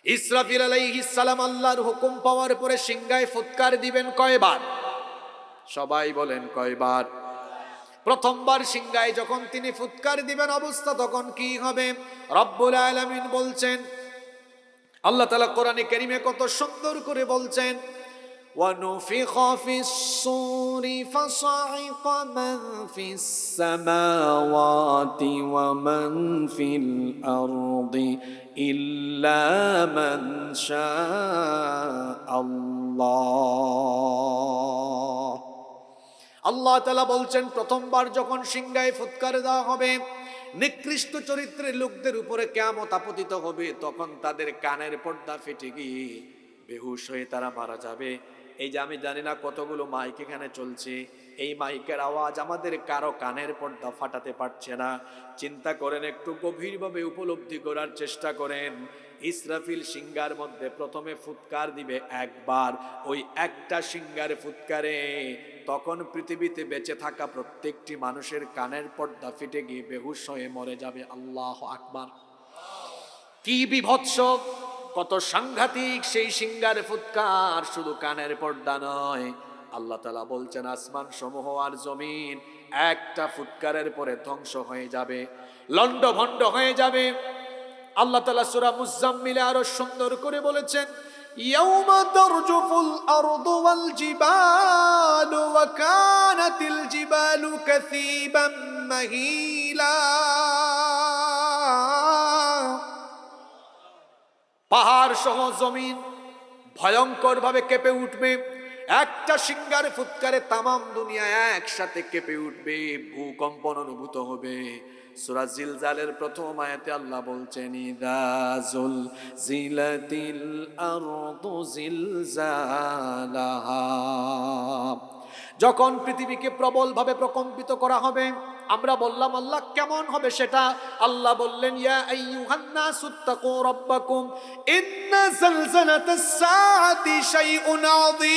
ইসরাফিল আলাইহিস সালাম আল্লাহর হুকুম পাওয়ার পরে সিংহায় ফুৎকার দিবেন কয়বার? সবাই বলেন কয়বার? প্রথমবার সিংহায় যখন তিনি ফুৎকার দিবেন অবস্থা তখন কি হবে? রব্বুল আলামিন বলছেন, আল্লাহ তাআলা কোরআনে কারীমে কত সুন্দর করে বলছেন, وَنُفِخَ فِي الصُّورِ فَصَعِقَ مَنْ فِي السَّمَاوَاتِ وَمَنْ فِي الْأَرْضِ إِلَّا مَنْ شَاءَ اللَّهُ। আল্লাহ তাআলা বলছেন প্রথমবার যখন সিংহায় ফুৎকার দেওয়া হবে, নিকৃষ্ট চরিত্রের লোকদের উপরে কিয়ামত আপতিত হবে, তখন তাদের কানের পর্দা ফেটে গিয়ে বেহুশ হয়ে তারা মারা যাবে। এই যে আমি জানি না কতগুলো মাইক এখানে চলছে, এই মাইকের আওয়াজ আমাদের কারো কানের পর্দা ফাটাতে পারছে না। চিন্তা করেন, একটু গভীরভাবে উপলব্ধি করার চেষ্টা করেন। ইসরাফিল সিংহার মধ্যে প্রথমে ফুৎকার দিবে একবার, ওই একটা সিংহার ফুৎকারে তখন পৃথিবীতে বেঁচে থাকা প্রত্যেকটি মানুষের কানের পর্দা ফেটে গিয়ে বেহুশ হয়ে মরে যাবে। আল্লাহু আকবার! কি বিভৎস, কত সাংঘাতিক সেই সিংহার ফুৎকার! শুধু কানের পর্দা নয়, আল্লাহ তাআলা বলছেন আসমান সমূহ আর জমিন একটা ফুৎকারের পরে ধ্বংস হয়ে যাবে, লন্ডভন্ড হয়ে যাবে। আল্লাহ তাআলা সূরা মুজাম্মিলে আরো সুন্দর করে বলেছেন, ইয়াউমা তারজুফুল আরদু ওয়াল জিবালু ওয়া কানাতিল জিবালু কাসীবাম মাহিলা। পাহাড় সহ জমিন ভয়ঙ্কর ভাবে কেঁপে উঠবে, একটা সিংহার ফুৎকারে তামাম দুনিয়া একসাথে কেঁপে উঠবে, ভূকম্পন অনুভূত হবে। সূরা জিলজালের প্রথম আয়াতে আল্লাহ বলছেন, ইযা যুলজিলাতিল আরদু জিলজালাহা। যখন পৃথিবীকে প্রবলভাবে প্রকম্পিত করা হবে, আমরা বললাম আল্লাহ কেমন হবে সেটা? আল্লাহ বললেন, ইয়া আইয়ুহান নাসুত্তাকু রাব্বাকুম ইন্না যালজালাতাস সাআতি শাইউন আযীম।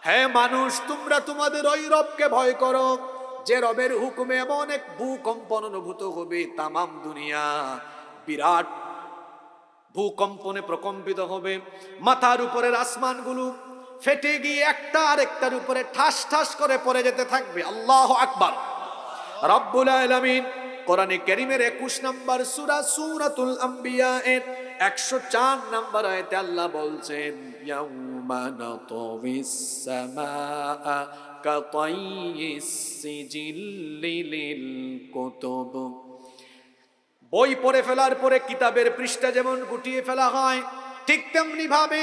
হে মানুষ, তোমরা তোমাদের ওই রবকে ভয় করো যে রবের হুকুমে এমন এক ভূকম্পন অনুভূত হবে, তামাম দুনিয়া বিরাট ভূকম্পনে প্রকম্পিত হবে, মাথার উপরের আসমানগুলো ফেটে গিয়ে একটা আরেকটার উপরে ঠাস ঠাস করে পড়ে যেতে থাকবে। আল্লাহু আকবার! রব্বুল আলামিন কোরআনে কারীমের 21 নম্বর সূরা সূরাতুল আম্বিয়া এর 104 নম্বর আয়াতে আল্লাহ বলছেন, ইয়াউমা নাতওয়িস সামাআ কাতাইয়িস সিজিল্লি লিল কুতুব। বই পড়ে ফেলার পরে কিতাবের পৃষ্ঠা যেমন গুটিয়ে ফেলা হয়, ঠিক তেমনি ভাবে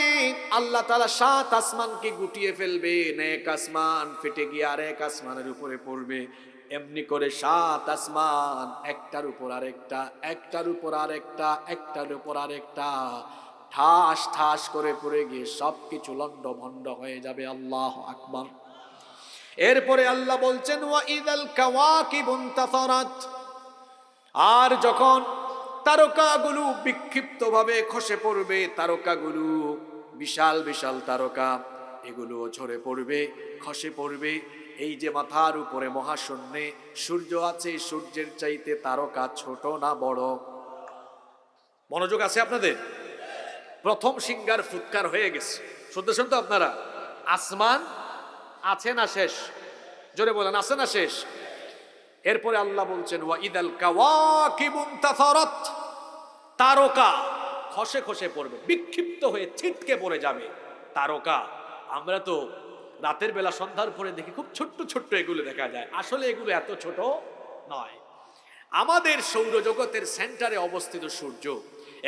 আল্লাহ তাআলা 7 আসমানকে গুটিয়ে ফেলবেন। এক আসমান ফেটে গিয়ে আরেক আসমানের উপরে পড়বে, এমনি করে 7 আসমান একটার উপর আরেকটা, একটার উপর আরেকটা, একটার উপর আরেকটা ঠাস ঠাস করে পড়ে গিয়ে সবকিছু লন্ডভন্ড হয়ে যাবে। আল্লাহু আকবার! এরপরে আল্লাহ বলছেন, ওয়া ইযাল কাওয়াকিবু ইনতাসারাত। আর যখন তারকাগুলো বিক্ষিপ্তভাবে খসে পড়বে, তারকাগুলো বিশাল বিশাল তারকা, এগুলো ঝরে পড়বে, খসে পড়বে। এই যে মাথার উপরে মহাশূন্যে সূর্য আছে, সূর্যের চাইতে তারকা ছোট না বড়? মনোযোগ আছে আপনাদের? প্রথম সিংহার ফুৎকার হয়ে গেছে, শুনতেছেন তো আপনারা? আসমান আছে না শেষ? জোরে বলেন, আছে না শেষ? এরপরে আল্লাহ বলছেন, ওয়া ইদাল কাওয়াকিবু ইনতাসারাত। তারকা খসে খসে পড়বে, বিক্ষিপ্ত হয়ে ছিটকে পড়ে যাবে তারকা। আমরা তো রাতের বেলা সন্ধ্যার পরে দেখি খুব ছোট্ট ছোট্ট এগুলো দেখা যায়, আসলে এগুলো এত ছোট নয়। আমাদের সৌরজগতের সেন্টারে অবস্থিত সূর্য,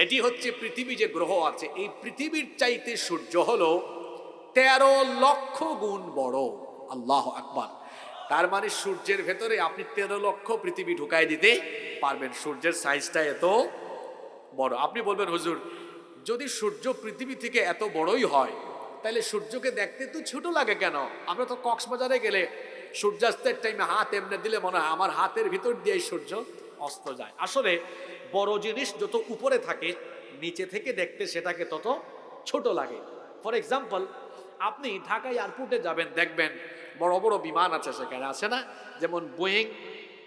এটি হচ্ছে পৃথিবী যে গ্রহ আছে, এই পৃথিবীর চাইতে সূর্য হলো 13 লক্ষ গুণ বড়। আল্লাহু আকবার! তার মানে সূর্যের ভেতরে আপনি 13 লক্ষ পৃথিবী ঢুকাই দিতে পারবেন। সূর্যের সাইজটা এত বড়। আপনি বলবেন, হুজুর যদি সূর্য পৃথিবী থেকে এত বড়ই হয়, তাহলে সূর্যকে দেখতে তো ছোট লাগে কেন? আমরা তো কক্সবাজারে গেলে সূর্যাস্তের টাইমে হাত এমনি দিলে মনে হয় আমার হাতের ভিতর দিয়ে সূর্য অস্ত যায়। আসলে বড় জিনিস যত উপরে থাকে, নিচে থেকে দেখতে সেটাকে তত ছোট লাগে। ফর এক্সাম্পল, আপনি ঢাকা এয়ারপোর্টে যাবেন, দেখবেন বড় বড় বিমান আছে, সেখানে আছে না, যেমন বোয়িং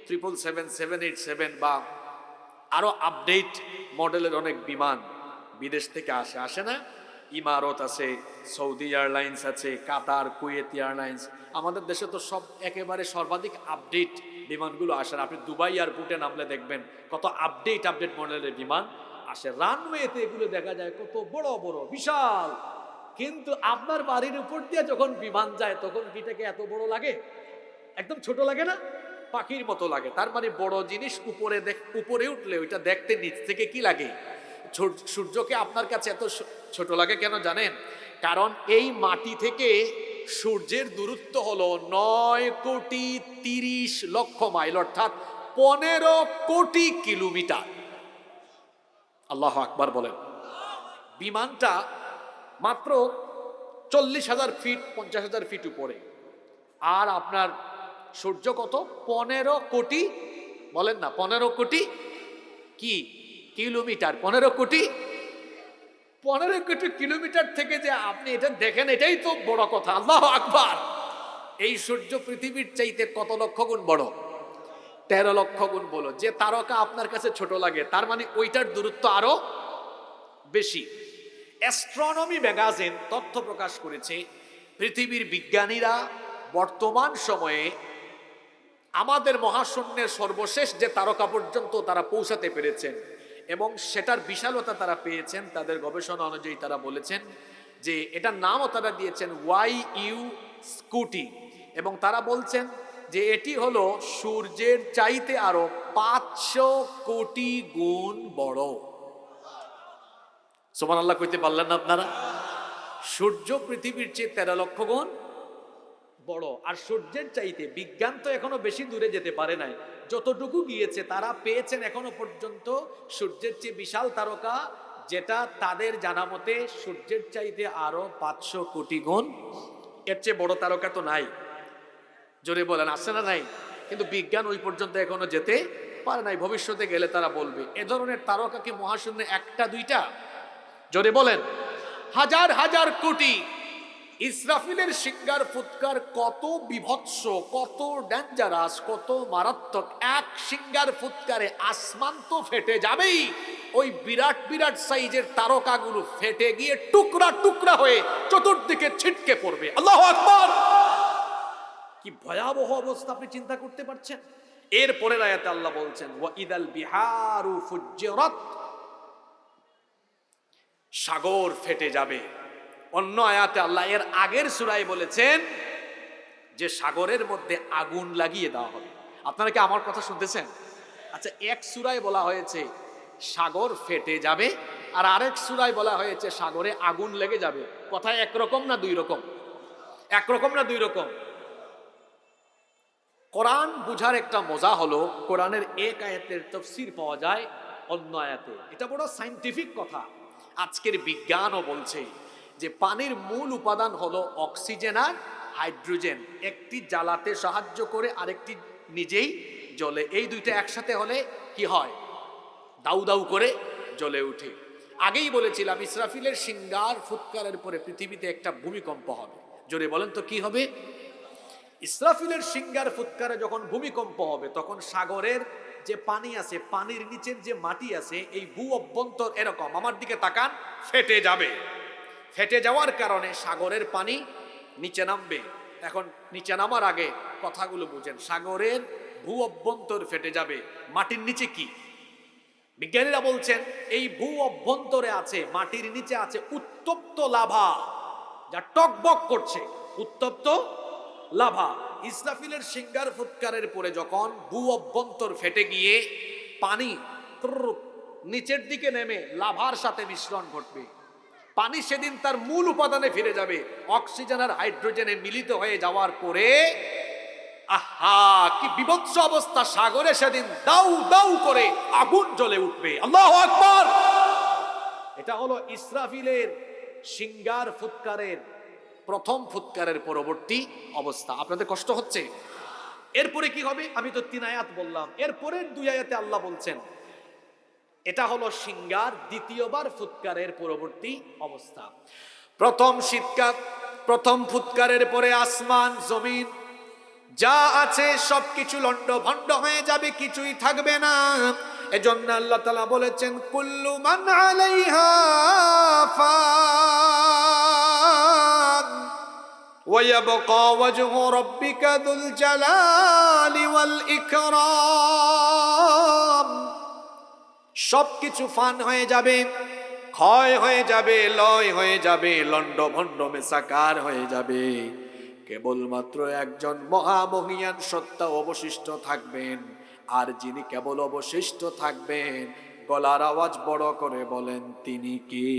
777, 787 বা আরো আপডেট মডেলের অনেক বিমান বিদেশ থেকে আসে না? ইমারত আছে, সৌদি এয়ারলাইন্স আছে, কাতার, কুয়েত এয়ারলাইন্স। আমাদের দেশে তো সব একেবারে সর্বাধিক আপডেট বিমানগুলো আসে। আপনি দুবাই এয়ারপোর্টে নামলে দেখবেন কত আপডেট মডেলের বিমান আসে। রানওয়েতে এগুলো দেখা যায় কত বড় বড় বিশাল, কিন্তু আপনার বাড়ির উপর দিয়ে যখন বিমান যায় তখন এটাকে এত বড় লাগে? একদম ছোট লাগে না? পাখির মতো লাগে। তার মানে বড় জিনিস উপরে উঠলে ওইটা দেখতে নিচ থেকে কি লাগে? সূর্যকে আপনার কাছে এত ছোট লাগে কেন জানেন? কারণ এই মাটি থেকে সূর্যের দূরত্ব হলো 9,30,00,000 মাইল, অর্থাৎ 15 কোটি কিলোমিটার। আল্লাহু আকবার বলেন। বিমানটা মাত্র 40,000 ফিট, 50,000 ফিট উপরে, আর আপনার সূর্য কত? 15 কোটি, বলেন না, 15 কোটি কি কিলোমিটার? 15 কোটি কিলোমিটার থেকে যে আপনি এটা দেখেন, এটাই তো বড় কথা। আল্লাহু আকবার। এই সূর্য পৃথিবীর চাইতে কত লক্ষ গুণ বড়? 13 লক্ষ গুণ বড়। যে তারকা আপনার কাছে ছোট লাগে, তার মানে ওইটার দূরত্ব আরো বেশি। অ্যাস্ট্রোনমি ম্যাগাজিন তথ্য প্রকাশ করেছে, পৃথিবীর বিজ্ঞানীরা বর্তমান সময়ে আমাদের মহাশূন্যের সর্বশেষ যে তারকা পর্যন্ত তারা পৌঁছাতে পেরেছেন এবং সেটার বিশালতা তারা পেয়েছেন। তাদের গবেষণা অনুযায়ী তারা বলেছেন যে এটার নামও তারা দিয়েছেন YU স্কুটি, এবং তারা বলছেন যে এটি হলো সূর্যের চাইতে আরো 500 কোটি গুণ বড়। সুবহানাল্লাহ কইতে পারলেন না আপনারা? সূর্য পৃথিবীর চেয়ে 13 লক্ষ গুণ বড়। আর সূর্যের চাইতে বিজ্ঞান তো এখনো বেশি দূরে যেতে পারে নাই। যতটুকু গিয়েছে তারা পেয়েছেন এখনো পর্যন্ত সূর্যের চেয়ে বিশাল তারকা, যেটা তাদের জানা মতে সূর্যের চাইতে আরো 500 কোটি গুণ। এর চেয়ে বড় তারকা তো নাই। জোরে বলেন, আছে না নাই? কিন্তু বিজ্ঞান ওই পর্যন্ত এখনো যেতে পারে নাই। ভবিষ্যতে গেলে তারা বলবে। এ ধরনের তারকা কি মহাশূন্যে একটা দুইটা? জোরে বলেন, হাজার হাজার কোটি। ইসরাফিলের সিঙ্গার ফুৎকার কত বিভৎস, কত ডেঞ্জারাস, কত মারাত্মক। এক সিঙ্গার ফুৎকারে আসমান তো ফেটে যাবেই, ওই বিরাট বিরাট সাইজের তারকাগুলো ফেটে গিয়ে টুকরা টুকরা হয়ে চতুর্দিকে ছিটকে পড়বে। আল্লাহু আকবার। কি ভয়াবহ অবস্থা আপনি চিন্তা করতে পারছেন? এর পরের আয়াতে আল্লাহ বলছেন ওয়া ইদাল বিহারু ফুজ্জিরাত, সাগর ফেটে যাবে। অন্য আয়াতে আল্লাহ এর আগের সূরায় বলেছেন যে সাগরের মধ্যে আগুন লাগিয়ে দেওয়া হবে। আপনারা কি আমার কথা শুনতেছেন? আচ্ছা, এক সূরায় বলা হয়েছে সাগর ফেটে যাবে, আর আরেক সূরায় বলা হয়েছে সাগরে আগুন লেগে যাবে। কথা একরকম না দুই রকম? একরকম না দুই রকম? কোরআন বুঝার একটা মজা হলো, কোরআনের এক আয়াতের তাফসীর পাওয়া যায় অন্য আয়াতে। এটা বড় সায়েন্টিফিক কথা। আজকের বিজ্ঞানও বলছে যে পানির মূল উপাদান হলো অক্সিজেন আর হাইড্রোজেন। একটি জ্বালাতে সাহায্য করে, আরেকটি নিজেই জ্বলে। এই দুইটা একসাথে হলে কি হয়? দাউ দাউ করে জ্বলে ওঠে। আগেই বলেছিলাম ইসরাফিলের সিঙ্গার ফুৎকারের পরে পৃথিবীতে একটা ভূমিকম্প হবে। জোরে বলেন তো কি হবে? ইসরাফিলের সিঙ্গার ফুৎকারে যখন ভূমিকম্প হবে তখন সাগরের যে পানি আছে, পানির নিচের যে মাটি আছে, এই ভূ অভ্যন্তর এরকম, আমার দিকে তাকান, ফেটে যাবে। ফেটে যাওয়ার কারণে সাগরের পানি নিচে নামবে। এখন নিচে নামার আগে কথাগুলো বুঝেন। সাগরের ভূ অভ্যন্তর ফেটে যাবে। মাটির নিচে কি? বিজ্ঞানীরা বলছেন এই ভূ অভ্যন্তরে আছে, মাটির নিচে আছে উত্তপ্ত লাভা, যা টকবক করছে। উত্তপ্ত লাভা। ইসরাফিলের সিঙ্গার ফুৎকারের পরে যখন ভূ অভ্যন্তর ফেটে গিয়ে পানি নিচের দিকে নেমে লাভার সাথে মিশ্রণ ঘটবে, পানি সেদিন তার মূল উপাদানে ফিরে যাবে। অক্সিজেন আর হাইড্রোজেনে মিলিত হয়ে যাওয়ার পরে আহা কি বিভৎস অবস্থা! সাগরে সেদিন দাউ দাউ করে আগুন জ্বলে উঠবে। আল্লাহু আকবার। এটা হলো ইসরাফিলের সিঙ্গার ফুৎকারের প্রথম ফুৎকারের পরবর্তী অবস্থা। আপনাদের কষ্ট হচ্ছে? এরপরে কি হবে? আমি তো 3 আয়াত বললাম, এরপরের 2 আয়াতে আল্লাহ বলছেন এটা হলো সিঙ্গার দ্বিতীয়বার ফুৎকারের পরবর্তী অবস্থা। প্রথম ফুৎকারের পরে আসমান জমিন যা আছে সবকিছু লন্ডভন্ড হয়ে যাবে, কিছুই থাকবে না। এজন্য আল্লাহ তাআলা বলেছেন কুল্লু মান আলাইহা ফান ওয়া ইয়াবকা ওয়াজহু রাব্বিকা যুল জালালি ওয়াল ইকরাম। সবকিছু ফান হয়ে যাবে, ক্ষয় হয়ে যাবে, লয় হয়ে যাবে, লণ্ডভণ্ড মেসাকার হয়ে যাবে। কেবলমাত্র একজন মহামহিয়ান সত্তা অবশিষ্ট থাকবেন। আর যিনি কেবল অবশিষ্ট থাকবেন, গলার আওয়াজ বড় করে বলেন তিনি কে?